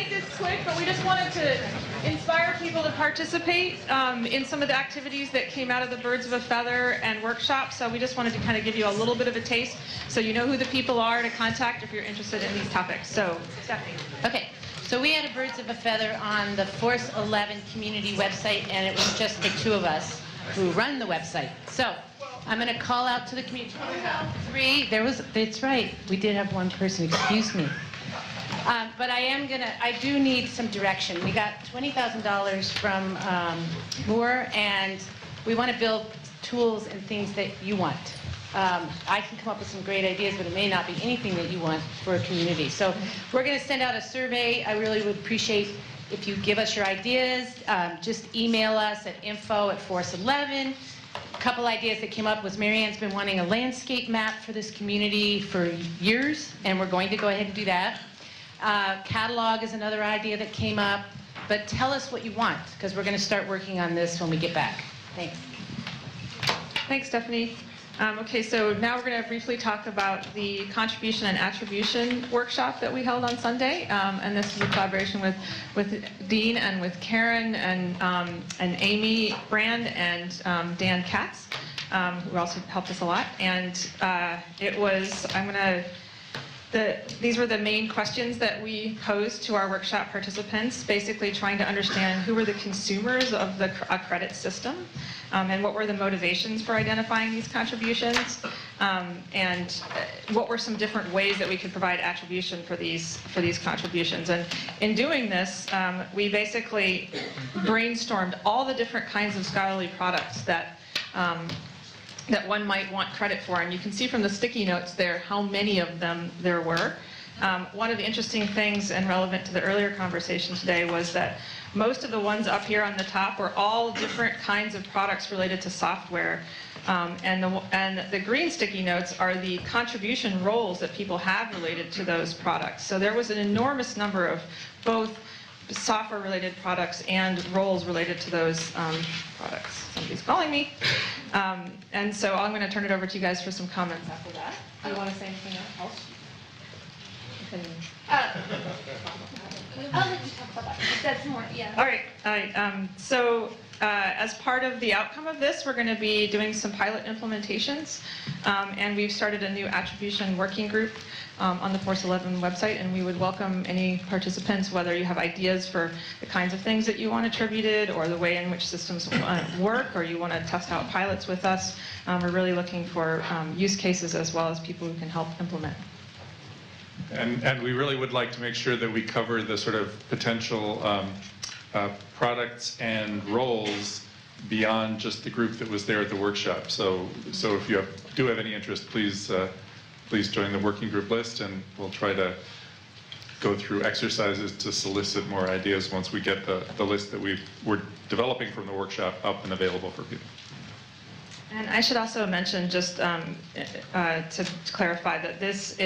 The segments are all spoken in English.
make this quick, but we just wanted to inspire people to participate in some of the activities that came out of the Birds of a Feather and workshop. So we just wanted to kind of give you a little bit of a taste so you know who the people are to contact if you're interested in these topics. So, Stephanie. Okay. So we had a Birds of a Feather on the Force 11 community website, and it was just the two of us who run the website. So I'm going to call out to the community. It's right. We did have one person, excuse me. But I do need some direction. We got $20,000 from Moore, and we want to build tools and things that you want. I can come up with some great ideas, but it may not be anything that you want for a community. So we're going to send out a survey. I really would appreciate if you give us your ideas. Just email us at info@Force11. A couple ideas that came up was Marianne's been wanting a landscape map for this community for years, and we're going to go ahead and do that. Catalog is another idea that came up, but tell us what you want, because we're going to start working on this when we get back. Thanks. Thanks, Stephanie. Okay, so now we're going to briefly talk about the contribution and attribution workshop that we held on Sunday, and this was a collaboration with Dean and with Karen and Amy Brand and Dan Katz, who also helped us a lot. And it was, these were the main questions that we posed to our workshop participants, basically trying to understand who were the consumers of a credit system, and what were the motivations for identifying these contributions, and what were some different ways that we could provide attribution for these contributions. And in doing this, we basically brainstormed all the different kinds of scholarly products that one might want credit for. And you can see from the sticky notes there how many of them there were. One of the interesting things and relevant to the earlier conversation today was that most of the ones up here on the top were all different kinds of products related to software. And the green sticky notes are the contribution roles that people have related to those products. So there was an enormous number of both software-related products and roles related to those products. Somebody's calling me. And so I'm going to turn it over to you guys for some comments after that. Do you want to say anything else? I'll let you talk about that. That's more, yeah. All right. So as part of the outcome of this, we're going to be doing some pilot implementations. And we've started a new attribution working group on the Force 11 website, and we would welcome any participants, whether you have ideas for the kinds of things that you want attributed or the way in which systems work, or you want to test out pilots with us. We're really looking for use cases as well as people who can help implement. And we really would like to make sure that we cover the sort of potential products and roles beyond just the group that was there at the workshop. So if you do have any interest, please join the working group list, and we'll try to go through exercises to solicit more ideas once we get the list that we're developing from the workshop up and available for people. And I should also mention, just to clarify, that this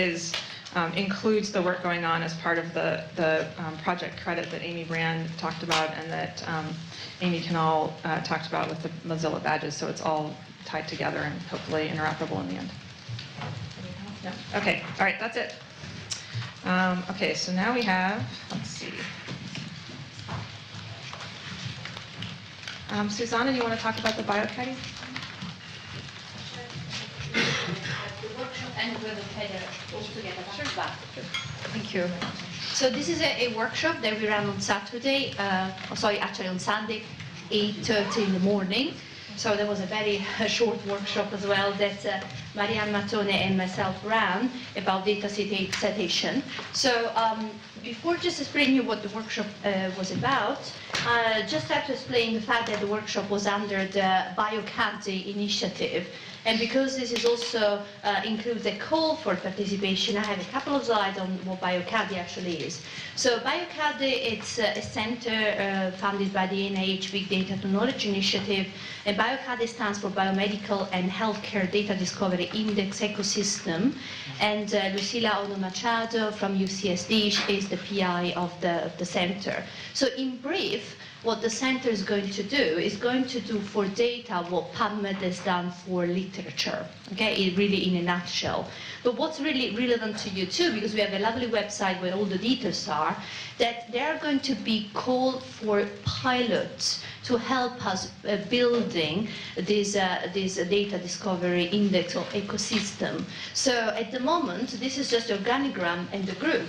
includes the work going on as part of the project credit that Amy Brand talked about, and that Amy Canal talked about with the Mozilla badges. So it's all tied together and hopefully interoperable in the end. No? Okay, all right, that's it. Okay, so now we have, let's see. Susanna, do you want to talk about the BioCaddy? The workshop and with the header all together. Sure. Thank you. So this is a workshop that we ran on Saturday, actually on Sunday, 8:30 in the morning. So there was a very short workshop as well that Marianne Mattone and myself ran about data citation. So before just explaining you what the workshop was about, just have to explain the fact that the workshop was under the BioCaddy initiative. And because this is also includes a call for participation, I have a couple of slides on what BioCaddy actually is. So BioCaddy, it's a center funded by the NIH Big Data to Knowledge Initiative, and BioCaddy stands for Biomedical and Healthcare Data Discovery Index Ecosystem. And Lucila Ono Machado from UCSD is the PI of the center. So in brief, what the center is going to do is going to do for data what PubMed has done for literature, okay, really in a nutshell. But what's really relevant to you too, because we have a lovely website where all the details are, that there are going to be call for pilots to help us building this data discovery index or ecosystem. So at the moment, this is just the organigram and the group.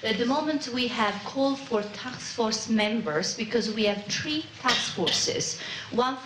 At the moment, we have called for task force members because we have 3 task forces. One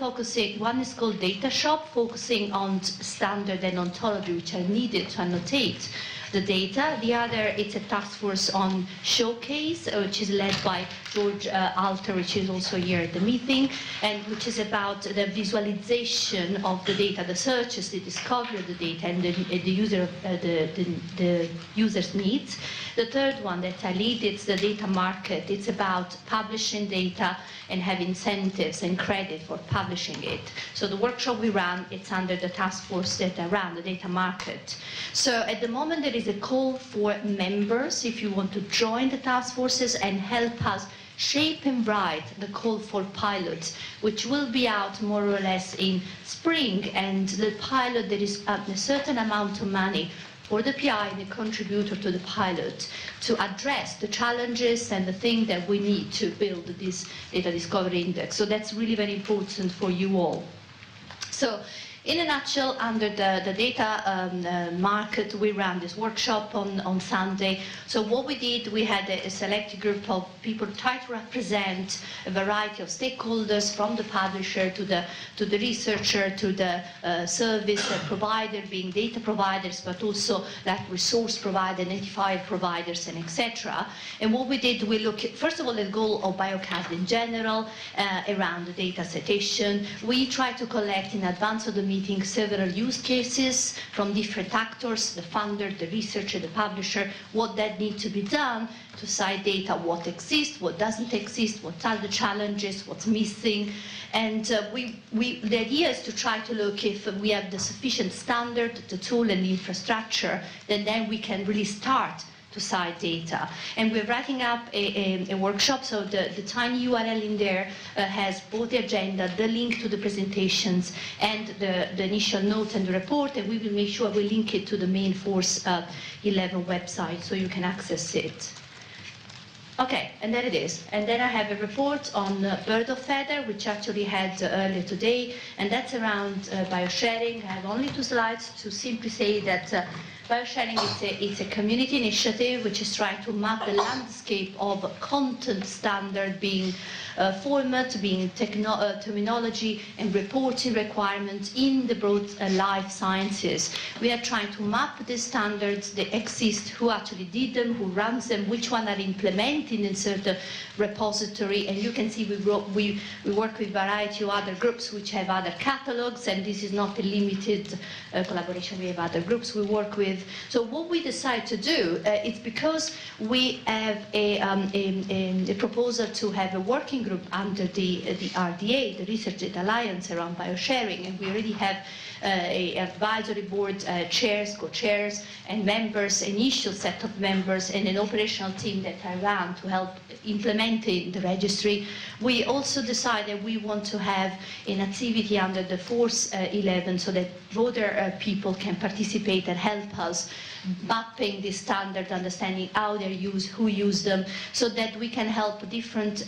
is called Data Shop, focusing on standard and ontology, which are needed to annotate the data. The other, it's a task force on Showcase, which is led by George Alter, which is also here at the meeting, and which is about the visualization of the data, the searches, the discovery of the data, and the user's needs. The third one that I lead, it's the data market. It's about publishing data and have incentives and credit for publishing it. So the workshop we ran, it's under the task force that I ran, the data market. So at the moment, there is a call for members, if you want to join the task forces and help us shape and write the call for pilots, which will be out more or less in spring. And the pilot, there is a certain amount of money for the PI and the contributor to the pilot to address the challenges and the thing that we need to build this data discovery index. So that's really very important for you all. So in a nutshell, under the data market, we ran this workshop on Sunday. So what we did, we had a select group of people try to represent a variety of stakeholders, from the publisher to the researcher to the service provider, being data providers, but also like resource provider, identifier providers, and etc. And what we did, we looked at, first of all, the goal of BioCAD in general around the data citation. We tried to collect in advance of the meeting several use cases from different actors, the funder, the researcher, the publisher, what that needs to be done to cite data, what exists, what doesn't exist, what are the challenges, what's missing. And the idea is to try to look if we have the sufficient standard, the tool and the infrastructure, then we can really start to cite data. And we're writing up a workshop, so the tiny URL in there has both the agenda, the link to the presentations, and the initial note and the report, and we will make sure we link it to the main Force 11 website so you can access it. Okay, and there it is. And then I have a report on Bird of Feather, which actually had earlier today, and that's around biosharing. I have only 2 slides to simply say that biosharing is a community initiative which is trying to map the landscape of content standard, being format, being terminology and reporting requirements in the broad life sciences. We are trying to map the standards that exist, who actually did them, who runs them, which one are implemented in certain repository. And you can see we work with a variety of other groups which have other catalogs, and this is not a limited collaboration. We have other groups we work with. So what we decide to do, it's because we have a proposal to have a working group under the RDA, the Research Data Alliance, around biosharing, and we already have an advisory board, chairs, co-chairs, and members, an initial set of members, and an operational team that I ran to help implementing the registry. We also decided we want to have an activity under the Force 11 so that broader people can participate and help us mapping the standard, understanding how they're used, who use them, so that we can help different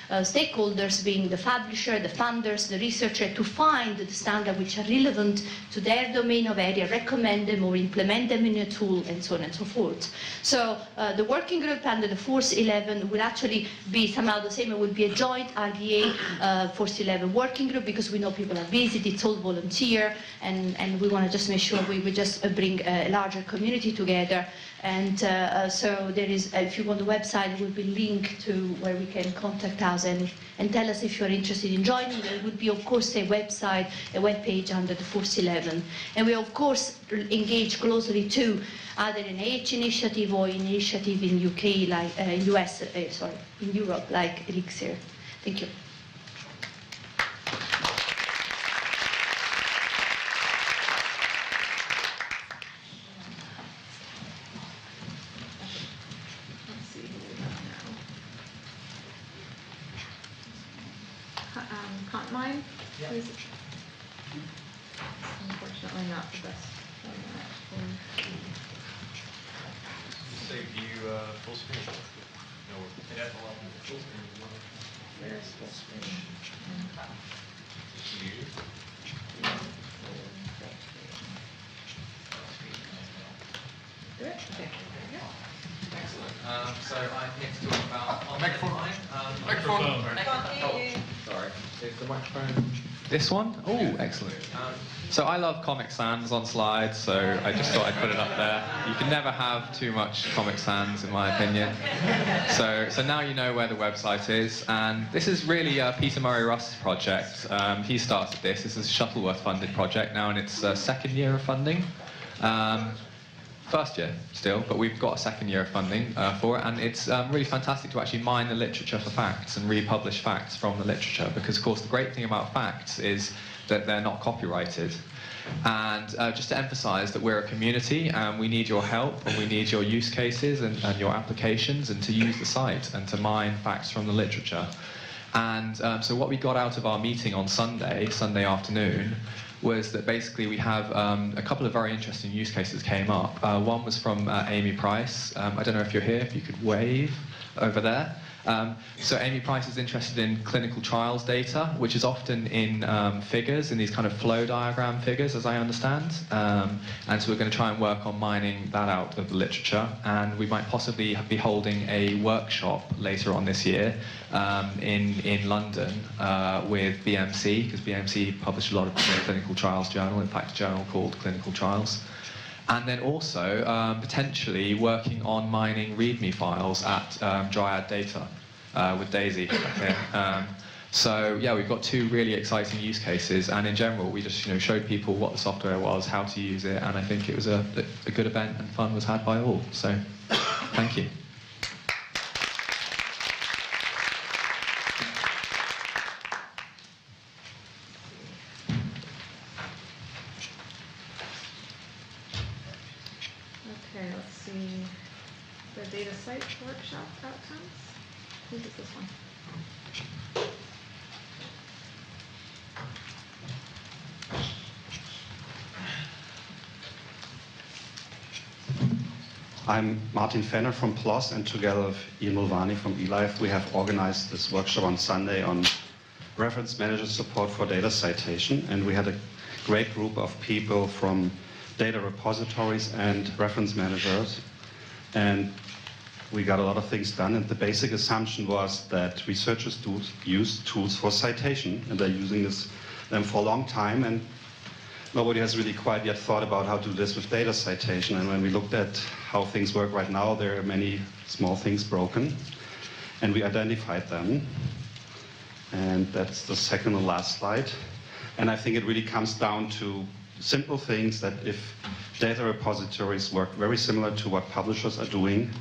stakeholders, being the publisher, the funders, the researcher, to find the standard which are relevant to their domain of area, recommend them or implement them in a tool, and so on and so forth. So the working group under the Force 11 will actually be somehow the same. It will be a joint RDA Force 11 working group, because we know people are busy, it's all volunteer, and we want to just make sure we just bring a larger community together. And so there is, if you want the website, it will be linked to where we can contact us and tell us if you're interested in joining. There would be, of course, a website, a web page under the Force 11. And we, of course, engage closely to either an AH initiative or an initiative in UK, like US, sorry, in Europe, like Elixir. Thank you. ContMine, please? Unfortunately, not the best format. Say view full screen. No, full screen. Where's full screen? View. Do it? Okay. Excellent. So I'm here to talk about Microphone. Sorry, is the microphone this one? Oh, excellent. So I love Comic Sans on slides, so I just thought I'd put it up there. You can never have too much Comic Sans, in my opinion. So now you know where the website is, and this is really Peter Murray Russ's project. He started this. This is a Shuttleworth-funded project now in its second year of funding. First year still, but we've got a second year of funding for it, and it's really fantastic to actually mine the literature for facts and republish facts from the literature, because of course the great thing about facts is that they're not copyrighted. And just to emphasize that we're a community and we need your help and we need your use cases and your applications and to use the site and to mine facts from the literature. And so what we got out of our meeting on Sunday afternoon, was that basically we have a couple of very interesting use cases came up. One was from Amy Price. I don't know if you're here, if you could wave over there. So Amy Price is interested in clinical trials data, which is often in figures, in these kind of flow diagram figures, as I understand. And so we're going to try and work on mining that out of the literature. And we might possibly be holding a workshop later on this year in London with BMC, because BMC published a lot of clinical trials journal, in fact a journal called Clinical Trials. And then also potentially working on mining README files at Dryad Data with Daisy here. So yeah, we've got two really exciting use cases, and in general we just showed people what the software was, how to use it, and I think it was a good event and fun was had by all. So thank you. Okay, let's see. The data site workshop outcomes. Who is this one? I'm Martin Fenner from PLOS, and together with Ian Mulvaney from eLife, we have organized this workshop on Sunday on reference manager support for data citation. And we had a great group of people from data repositories and reference managers. And we got a lot of things done. And the basic assumption was that researchers use tools for citation, and they're using them for a long time. And nobody has really quite yet thought about how to do this with data citation. And when we looked at how things work right now, there are many small things broken. And we identified them. And that's the second and last slide. And I think it really comes down to simple things that if data repositories work very similar to what publishers are doing,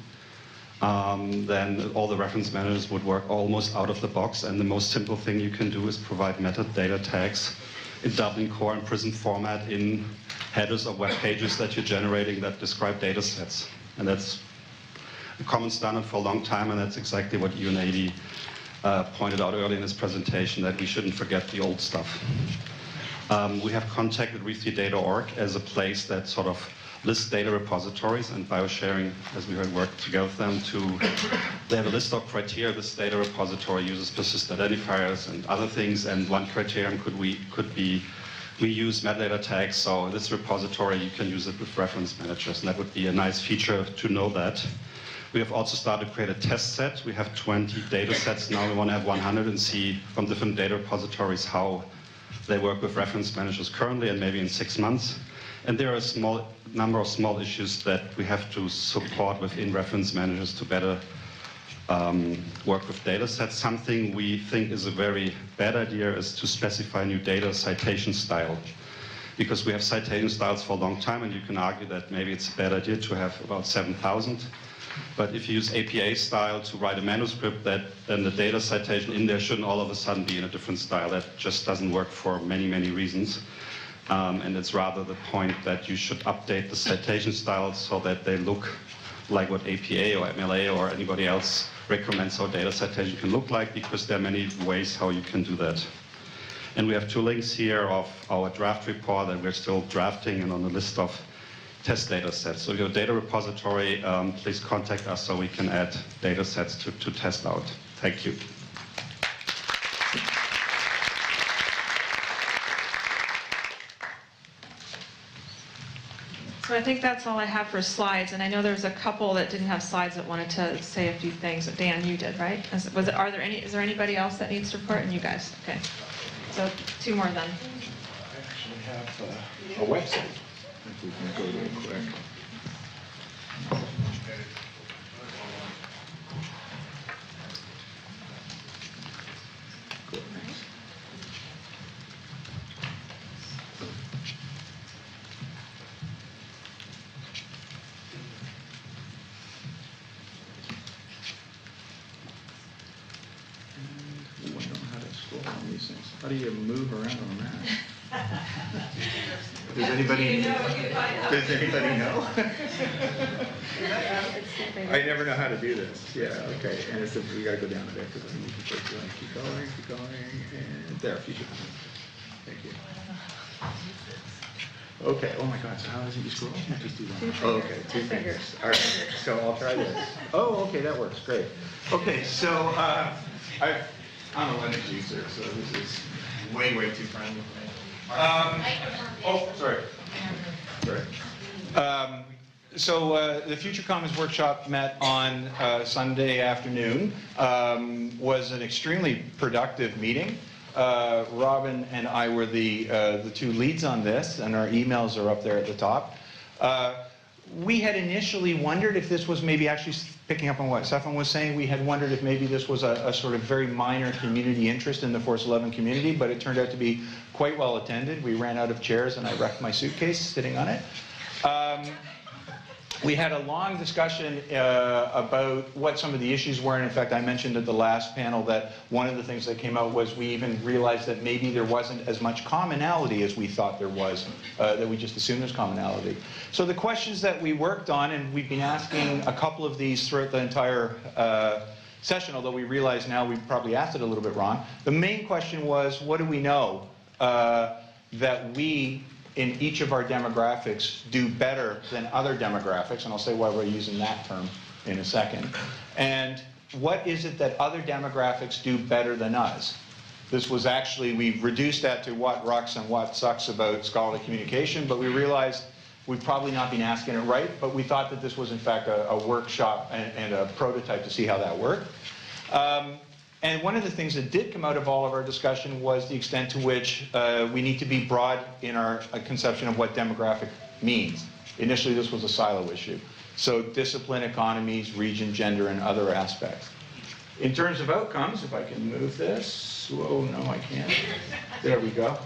then all the reference managers would work almost out of the box. And the most simple thing you can do is provide metadata tags in Dublin Core and Prism format in headers of web pages that you're generating that describe data sets. And that's a common standard for a long time, and that's exactly what Ewan Adey pointed out earlier in his presentation, that we shouldn't forget the old stuff. We have contacted Read3Data.org as a place that sort of lists data repositories, and BioSharing, as we heard, worked together with them they have a list of criteria. This data repository uses persistent identifiers and other things, and one criterion could be we use metadata tags, so in this repository you can use it with reference managers, and that would be a nice feature to know that. We have also started to create a test set. We have 20 data sets now. We want to have 100 and see from different data repositories how they work with reference managers currently and maybe in 6 months. And there are a small number of small issues that we have to support within reference managers to better work with data sets. Something we think is a very bad idea is to specify new data citation style. Because we have citation styles for a long time, and you can argue that maybe it's a bad idea to have about 7,000. But if you use APA style to write a manuscript, then the data citation in there shouldn't all of a sudden be in a different style. That just doesn't work for many, many reasons. And it's rather the point that you should update the citation styles so that they look like what APA or MLA or anybody else recommends how data citation can look like, because there are many ways how you can do that. And we have 2 links here of our draft report that we're still drafting and on the list of test data sets. So your data repository, please contact us so we can add data sets to test out. Thank you. So I think that's all I have for slides, and I know there's a couple that didn't have slides that wanted to say a few things. Dan, you did, right? Is there anybody else that needs to report? And you guys, okay. So 2 more then. I actually have a website, if we can go real quick. I don't know how to scroll on these things. How do you move around on that? Does anybody know? I never know how to do this. Yeah, okay. And it's we gotta go down a bit because I think we can keep going, and there, future. Thank you. Okay. Oh my God. So how is it you scroll? Just do one. Oh, okay. 2 fingers. All right. So I'll try this. Oh, okay. That works. Great. Okay. So I'm a Linux user, so this is way too friendly for me. Oh, sorry. So the Future Commons Workshop met on Sunday afternoon. Was an extremely productive meeting. Robin and I were the 2 leads on this, and our emails are up there at the top. We had initially wondered if this was maybe actually, picking up on what Stefan was saying, we had wondered if maybe this was a sort of very minor community interest in the Force 11 community, but it turned out to be quite well attended. We ran out of chairs and I wrecked my suitcase sitting on it. We had a long discussion about what some of the issues were, and in fact I mentioned at the last panel that one of the things that came out was we even realized that maybe there wasn't as much commonality as we thought there was, that we just assumed there's commonality. So the questions that we worked on, and we've been asking a couple of these throughout the entire session, although we realize now we probably asked it a little bit wrong. The main question was, what do we know that we in each of our demographics do better than other demographics, and I'll say why we're using that term in a second. And what is it that other demographics do better than us? This was actually, we reduced that to what rocks and what sucks about scholarly communication, but we realized we've probably not been asking it right, but we thought that this was in fact a workshop and a prototype to see how that worked. And one of the things that did come out of all of our discussion was the extent to which we need to be broad in our conception of what demographic means. Initially, this was a silo issue. So discipline, economies, region, gender, and other aspects. In terms of outcomes, if I can move this. Whoa, no, I can't. There we go.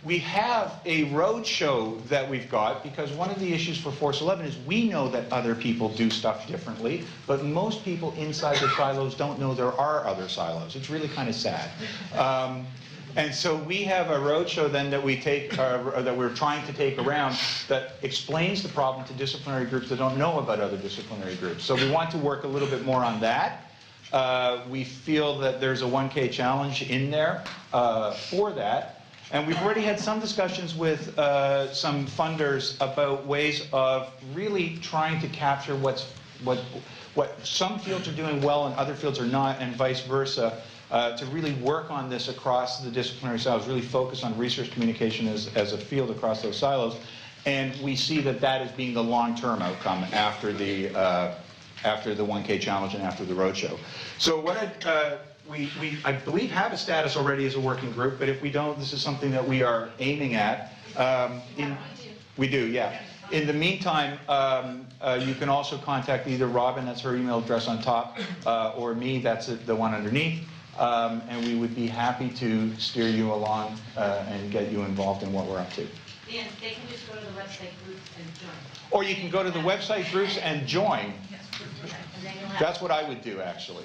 We have a roadshow that we've got, because one of the issues for Force 11 is we know that other people do stuff differently, but most people inside the silos don't know there are other silos. It's really kind of sad. And so we have a roadshow then that we take, that we're trying to take around that explains the problem to disciplinary groups that don't know about other disciplinary groups. So we want to work a little bit more on that. We feel that there's a 1K challenge in there for that. And we've already had some discussions with some funders about ways of really trying to capture what some fields are doing well and other fields are not, and vice versa, to really work on this across the disciplinary silos, really focus on research communication as a field across those silos. And we see that that as being the long-term outcome after the 1K challenge and after the roadshow. So what I believe have a status already as a working group, but if we don't, this is something that we are aiming at. We do, yeah. In the meantime, you can also contact either Robin, that's her email address on top, or me, that's the one underneath. And we would be happy to steer you along and get you involved in what we're up to. And they can just go to the website groups and join. Or you can go to the website groups and join. That's what I would do, actually.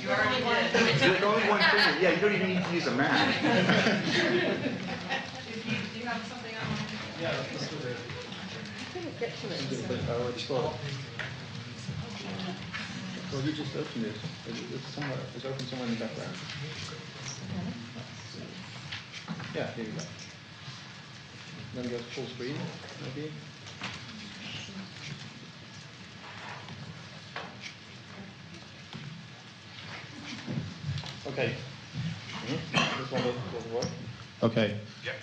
You already did. There's only one finger. Yeah, you don't even need to use a Mac. Do you have something on? Yeah, let's do it. I couldn't get to it. Well, you just opened it. It's open somewhere in the background. Yeah, here we go. Then go to full screen, maybe. Okay. This one doesn't work. Okay.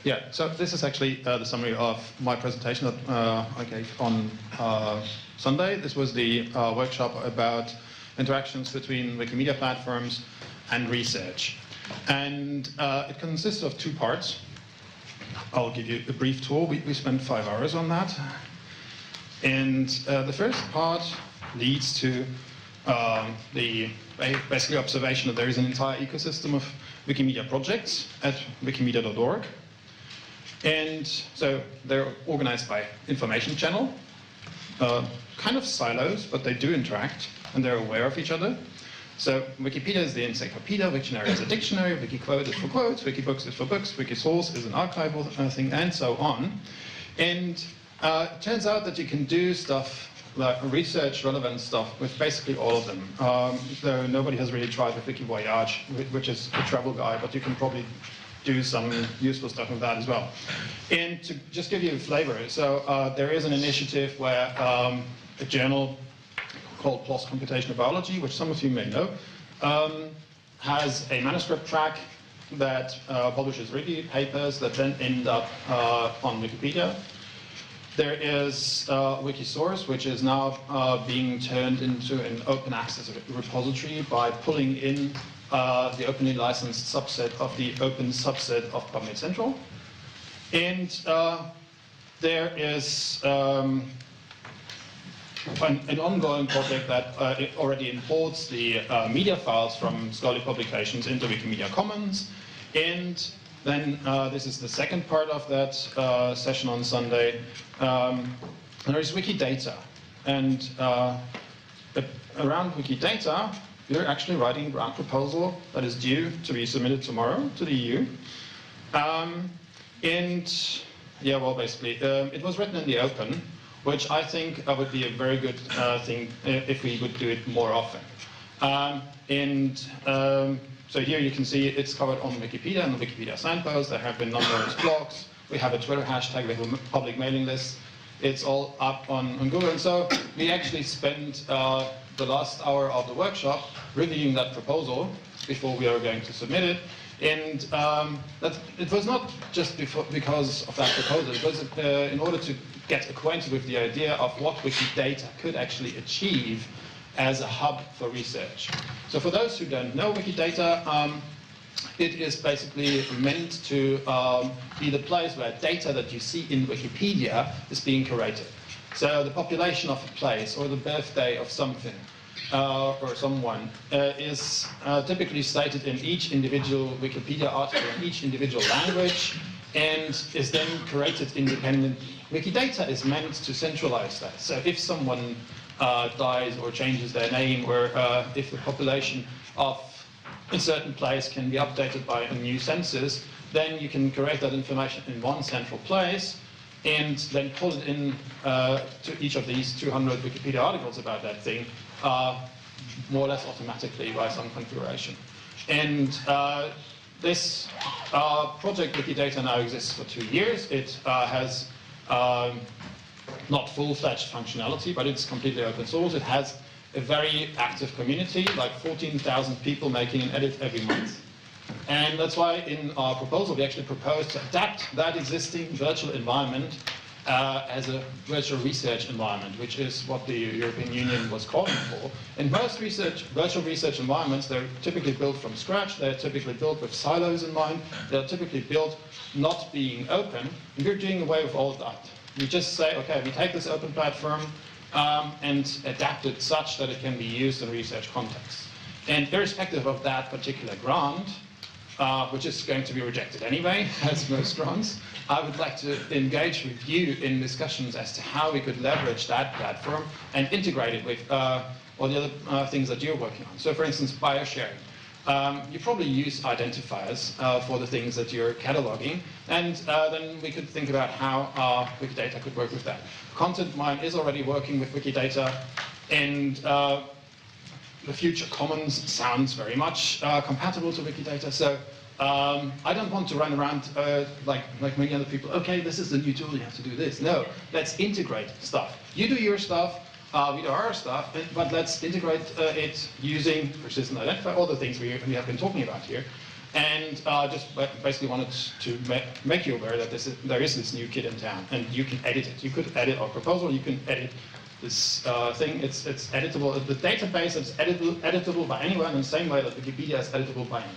Yeah. So this is actually the summary of my presentation that I gave on Sunday. This was the workshop about interactions between Wikimedia platforms and research. And it consists of two parts. I'll give you a brief tour. We spent 5 hours on that. And the first part leads to the basically observation that there is an entire ecosystem of Wikimedia projects at wikimedia.org. And so they're organized by information channel, kind of silos, but they do interact and they're aware of each other. So Wikipedia is the encyclopedia, Wiktionary is a dictionary, Wikiquote is for quotes, Wikibooks is for books, Wikisource is an archival thing, and so on. And it turns out that you can do stuff like research relevant stuff with basically all of them. Though nobody has really tried with Wikivoyage, which is a travel guide, but you can probably do some useful stuff with that as well. And to just give you a flavor, so there is an initiative where a journal called PLOS Computational Biology, which some of you may know, has a manuscript track that publishes review papers that then end up on Wikipedia. There is Wikisource, which is now being turned into an open access repository by pulling in the openly licensed subset of the open subset of PubMed Central. And there is an ongoing project that already imports the media files from scholarly publications into Wikimedia Commons. And then this is the second part of that session on Sunday. There is Wikidata. And around Wikidata, we're actually writing a grant proposal that is due to be submitted tomorrow to the EU. And yeah, well, basically, it was written in the open, which I think would be a very good thing if we would do it more often. So here you can see it's covered on Wikipedia and the Wikipedia signpost. There have been numerous blogs. We have a Twitter hashtag, we have a public mailing list. It's all up on Google. And so we actually spent the last hour of the workshop reviewing that proposal before we are going to submit it. And it was not just because of that proposal. It was in order to get acquainted with the idea of what Wikidata could actually achieve as a hub for research. So for those who don't know Wikidata, it is basically meant to be the place where data that you see in Wikipedia is being curated. So the population of a place or the birthday of something or someone is typically stated in each individual Wikipedia article in each individual language and is then curated independently. Wikidata is meant to centralize that. So if someone dies or changes their name, or if the population of a certain place can be updated by a new census, then you can create that information in one central place and then pull it in to each of these 200 Wikipedia articles about that thing, more or less automatically by some configuration. And this project Wikidata now exists for 2 years. It has not full-fledged functionality, but it's completely open source. It has a very active community, like 14,000 people making an edit every month. And that's why in our proposal we actually propose to adapt that existing virtual environment as a virtual research environment, which is what the European Union was calling for. In most virtual research environments, they're typically built from scratch, they're typically built with silos in mind, they're typically built not being open, and we're doing away with all of that. We just say, okay, we take this open platform and adapt it such that it can be used in research contexts. And irrespective of that particular grant, which is going to be rejected anyway, as most grants, I would like to engage with you in discussions as to how we could leverage that platform and integrate it with all the other things that you're working on. So for instance, biosharing. You probably use identifiers for the things that you're cataloging, and then we could think about how Wikidata could work with that. ContentMine is already working with Wikidata, and the future Commons sounds very much compatible to Wikidata. So I don't want to run around like many other people. Okay, this is the new tool. You have to do this. No, let's integrate stuff. You do your stuff. We do our stuff, but let's integrate it using persistent identifier, all the things we have been talking about here. And just basically wanted to make you aware that there is this new kid in town, and you can edit it. You could edit our proposal, you can edit this thing. It's editable. The database is editable by anyone in the same way that Wikipedia is editable by anyone.